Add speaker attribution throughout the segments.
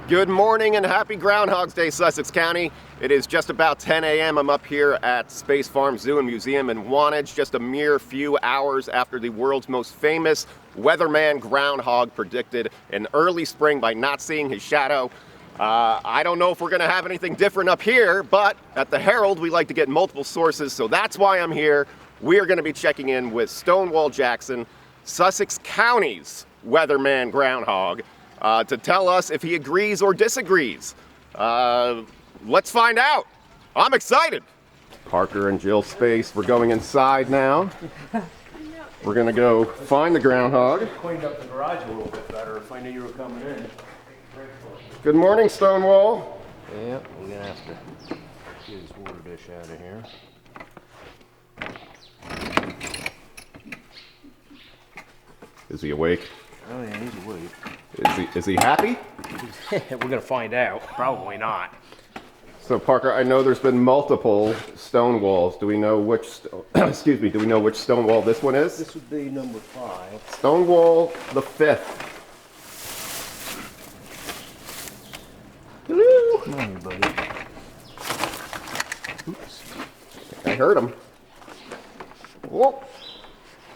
Speaker 1: Good morning and happy Groundhog's Day, Sussex County. It is just about 10 a.m. I'm up here at Space Farm Zoo and Museum in Wantage, just a mere few hours after the world's most famous weatherman Groundhog predicted an early spring by not seeing his shadow. I don't know if we're going to have anything different up here, but at the Herald we like to get multiple sources, so that's why I'm here. We are going to be checking in with Stonewall Jackson, Sussex County's weatherman Groundhog, to tell us if he agrees or disagrees. Let's find out. I'm excited. Parker and Jill Space, we're going inside now. We're gonna go find the groundhog.
Speaker 2: Cleaned up the garage a little bit better if I knew you were coming in.
Speaker 1: Good morning, Stonewall.
Speaker 2: Yeah, we're gonna have to get his water dish out of here.
Speaker 1: Is he awake?
Speaker 2: Oh yeah, he's awake.
Speaker 1: Is he happy?
Speaker 2: We're gonna find out. Probably not.
Speaker 1: So Parker, I know there's been multiple Stonewalls. Do we know which? Excuse me. Do we know which Stonewall this one is?
Speaker 2: This would be number 5.
Speaker 1: Stonewall the 5th. Hello.
Speaker 2: Come on, buddy.
Speaker 1: Oops. I heard him. Whoa.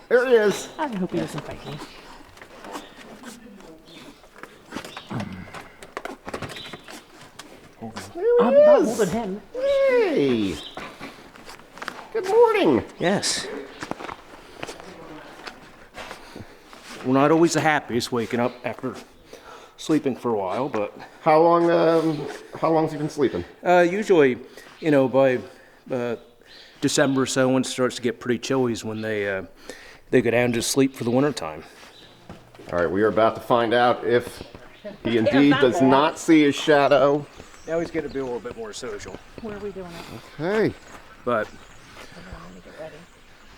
Speaker 1: There he is.
Speaker 3: I hope he doesn't bite me. I'm not holding him.
Speaker 1: Hey! Good morning.
Speaker 2: Yes. We're not always the happiest waking up after sleeping for a while, but
Speaker 1: How long's he been sleeping?
Speaker 2: usually, you know, by December or so, when it starts to get pretty chilly, is when they go down to sleep for the winter time.
Speaker 1: All right, we are about to find out if he indeed does not see his shadow.
Speaker 2: Now he's going to be a little bit more social.
Speaker 3: Where are we doing it?
Speaker 1: Okay.
Speaker 2: But,
Speaker 3: Let me get ready.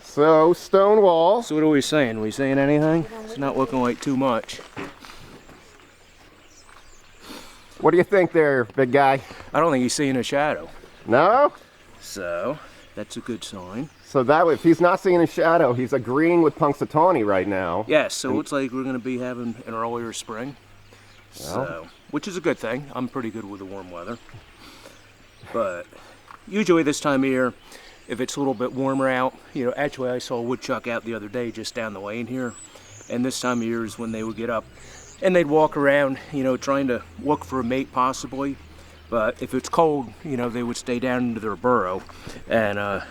Speaker 1: So, Stonewall.
Speaker 2: so what are we saying? Are we saying anything? It's not looking like too much.
Speaker 1: What do you think there, big guy?
Speaker 2: I don't think he's seeing a shadow.
Speaker 1: No?
Speaker 2: So, that's a good sign.
Speaker 1: So that if he's not seeing his shadow, he's agreeing with Punxsutawney right now.
Speaker 2: Yes, so it looks like we're going to be having an earlier spring. So, which is a good thing. I'm pretty good with the warm weather. But usually this time of year, if it's a little bit warmer out, you know, actually I saw a woodchuck out the other day just down the lane here. And this time of year is when they would get up and they'd walk around, you know, trying to look for a mate possibly. But if it's cold, you know, they would stay down into their burrow and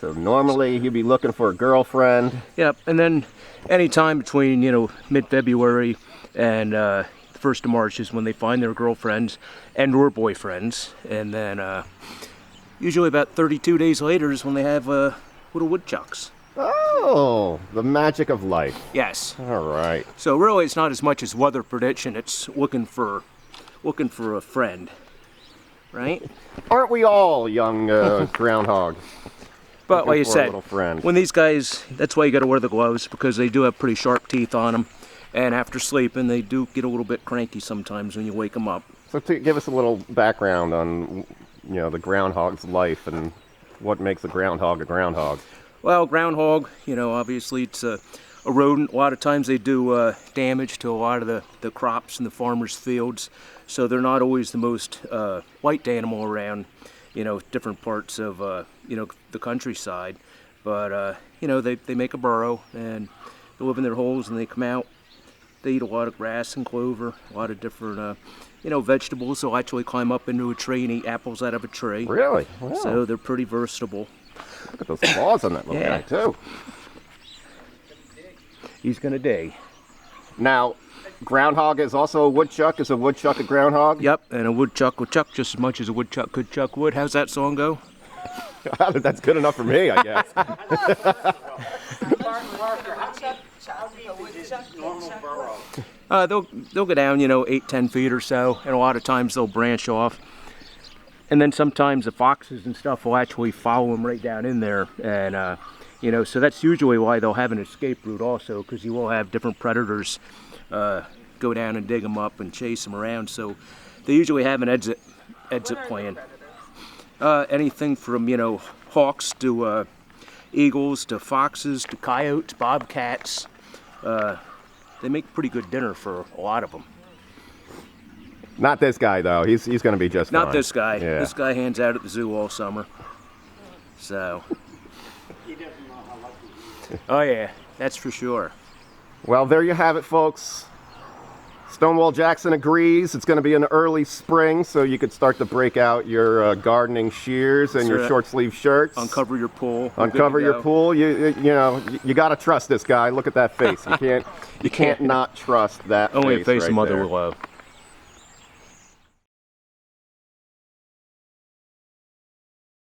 Speaker 1: So normally he'd be looking for a girlfriend.
Speaker 2: Yep, and then any time between, you know, mid-February and the 1st of March is when they find their girlfriends and or boyfriends. And then usually about 32 days later is when they have little woodchucks.
Speaker 1: Oh, the magic of life.
Speaker 2: Yes.
Speaker 1: All right.
Speaker 2: So really it's not as much as weather prediction, it's looking for a friend, right?
Speaker 1: Aren't we all, young groundhog?
Speaker 2: But like you
Speaker 1: for a
Speaker 2: said,
Speaker 1: little friend.
Speaker 2: when these guys, that's why you got to wear the gloves, because they do have pretty sharp teeth on them. And after sleeping, they do get a little bit cranky sometimes when you wake them up.
Speaker 1: So give us a little background on, you know, the groundhog's life and what makes a groundhog a groundhog.
Speaker 2: Well, groundhog, you know, obviously it's a rodent. A lot of times they do damage to a lot of the crops in the farmers' fields. So they're not always the most liked animal around, you know, different parts of, you know, the countryside. But, you know, they make a burrow and they live in their holes and they come out. They eat a lot of grass and clover, a lot of different, you know, vegetables. They'll actually climb up into a tree and eat apples out of a tree.
Speaker 1: Really? Wow.
Speaker 2: So they're pretty versatile.
Speaker 1: Look at those claws on that little guy, too.
Speaker 2: He's going to dig.
Speaker 1: Now, groundhog is also a woodchuck. Is a woodchuck a groundhog?
Speaker 2: Yep, and a woodchuck would chuck just as much as a woodchuck could chuck wood. How's that song go?
Speaker 1: That's good enough for me, I guess.
Speaker 2: They'll go down, you know, 8-10 feet or so, and a lot of times they'll branch off. And then sometimes the foxes and stuff will actually follow them right down in there. And, you know, so that's usually why they'll have an escape route also, because you will have different predators go down and dig them up and chase them around. So they usually have an exit plan. Anything from, you know, hawks to eagles to foxes to coyotes, bobcats. They make pretty good dinner for a lot of them.
Speaker 1: Not this guy though. He's going to be just fine.
Speaker 2: Not this guy.
Speaker 1: Yeah.
Speaker 2: This guy hangs out at the zoo all summer. So.
Speaker 4: He doesn't know how lucky he is.
Speaker 2: Oh yeah, that's for sure.
Speaker 1: Well, there you have it, folks. Stonewall Jackson agrees. It's going to be an early spring, so you could start to break out your gardening shears and your
Speaker 2: Sure.
Speaker 1: short sleeve shirts.
Speaker 2: Uncover your pool. We're good
Speaker 1: Uncover
Speaker 2: to
Speaker 1: your
Speaker 2: go.
Speaker 1: pool. You know you got to trust this guy. Look at that face. You can't not trust that.
Speaker 2: Only a face
Speaker 1: right
Speaker 2: a mother
Speaker 1: there.
Speaker 2: will love.